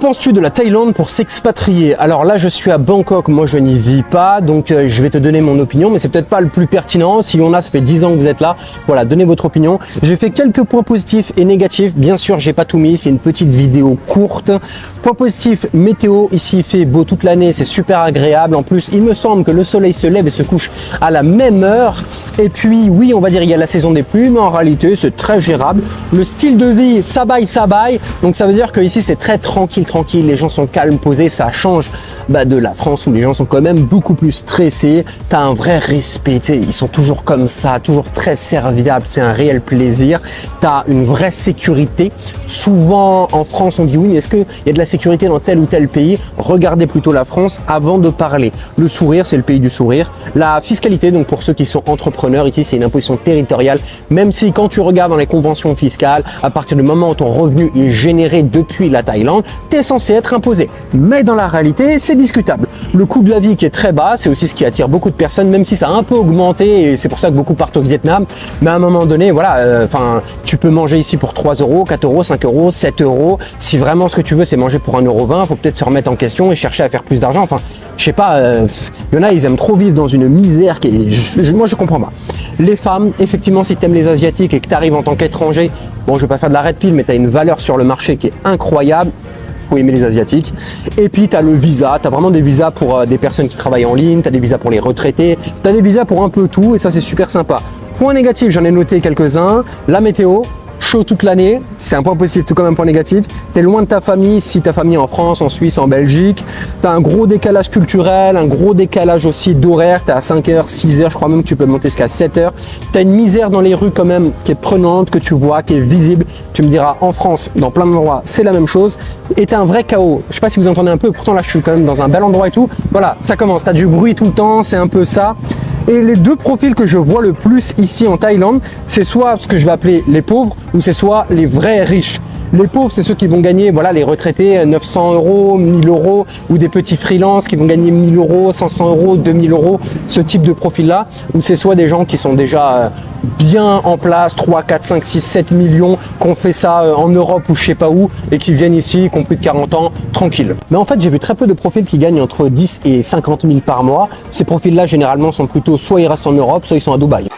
penses-tu de la Thaïlande pour s'expatrier? Alors là, je suis à Bangkok, moi je n'y vis pas, donc je vais te donner mon opinion, mais c'est peut-être pas le plus pertinent. Si on a, ça fait 10 ans que vous êtes là, voilà, donnez votre opinion. J'ai fait quelques points positifs et négatifs. Bien sûr, j'ai pas tout mis, c'est une petite vidéo courte. Point positif, météo, ici il fait beau toute l'année, c'est super agréable. En plus, il me semble que le soleil se lève et se couche à la même heure. Et puis, oui, on va dire il y a la saison des pluies, mais en réalité, c'est très gérable. Le style de vie, ça baille. Donc ça veut dire que ici c'est très tranquille, les gens sont calmes, posés, ça change de la France où les gens sont quand même beaucoup plus stressés. Tu as un vrai respect, ils sont toujours comme ça, toujours très serviables, c'est un réel plaisir. Tu as une vraie sécurité. Souvent en France on dit oui, mais est-ce qu'il y a de la sécurité dans tel ou tel pays? Regardez plutôt la France avant de parler. Le sourire, c'est le pays du sourire. La fiscalité, donc pour ceux qui sont entrepreneurs, ici c'est une imposition territoriale, même si quand tu regardes dans les conventions fiscales, à partir du moment où ton revenu est généré depuis la Thaïlande, tu es censé être imposé. Mais dans la réalité, c'est discutable. Le coût de la vie qui est très bas, c'est aussi ce qui attire beaucoup de personnes, même si ça a un peu augmenté et c'est pour ça que beaucoup partent au Vietnam. Mais à un moment donné, voilà, tu peux manger ici pour 3 euros, 4 euros, 5 euros, 7 euros. Si vraiment ce que tu veux, c'est manger pour 1,20 €, faut peut-être se remettre en question et chercher à faire plus d'argent. Enfin, je sais pas, il y en a, ils aiment trop vivre dans une misère qui est, moi je comprends pas. Les femmes, effectivement, si tu aimes les Asiatiques et que tu arrives en tant qu'étranger, bon, je vais pas faire de la red pill, mais tu as une valeur sur le marché qui est incroyable. Faut aimer les Asiatiques. Et puis tu as le visa, tu as vraiment des visas pour des personnes qui travaillent en ligne, tu as des visas pour les retraités, tu as des visas pour un peu tout et ça c'est super sympa. Point négatif, j'en ai noté quelques-uns. La météo, chaud toute l'année, c'est un point positif tout comme un point négatif. Tu es loin de ta famille, si ta famille est en France, en Suisse, en Belgique. Tu as un gros décalage culturel, un gros décalage aussi d'horaire. Tu es à 5h, 6h, je crois même que tu peux monter jusqu'à 7h. Tu as une misère dans les rues quand même qui est prenante, que tu vois, qui est visible. Tu me diras, en France, dans plein d'endroits, c'est la même chose. Et tu as un vrai chaos. Je sais pas si vous entendez un peu, pourtant là je suis quand même dans un bel endroit et tout. Voilà, ça commence, tu as du bruit tout le temps, c'est un peu ça. Et les deux profils que je vois le plus ici en Thaïlande, c'est soit ce que je vais appeler les pauvres ou c'est soit les vrais riches. Les pauvres, c'est ceux qui vont gagner, voilà, les retraités, 900 €, 1000 € ou des petits freelances qui vont gagner 1000 €, 500 €, 2000 €, ce type de profil-là. Ou c'est soit des gens qui sont déjà bien en place, 3, 4, 5, 6, 7 millions, qui ont fait ça en Europe ou je sais pas où et qui viennent ici, qui ont plus de 40 ans, tranquille. Mais en fait, j'ai vu très peu de profils qui gagnent entre 10 et 50 000 par mois. Ces profils-là, généralement, sont plutôt soit ils restent en Europe, soit ils sont à Dubaï.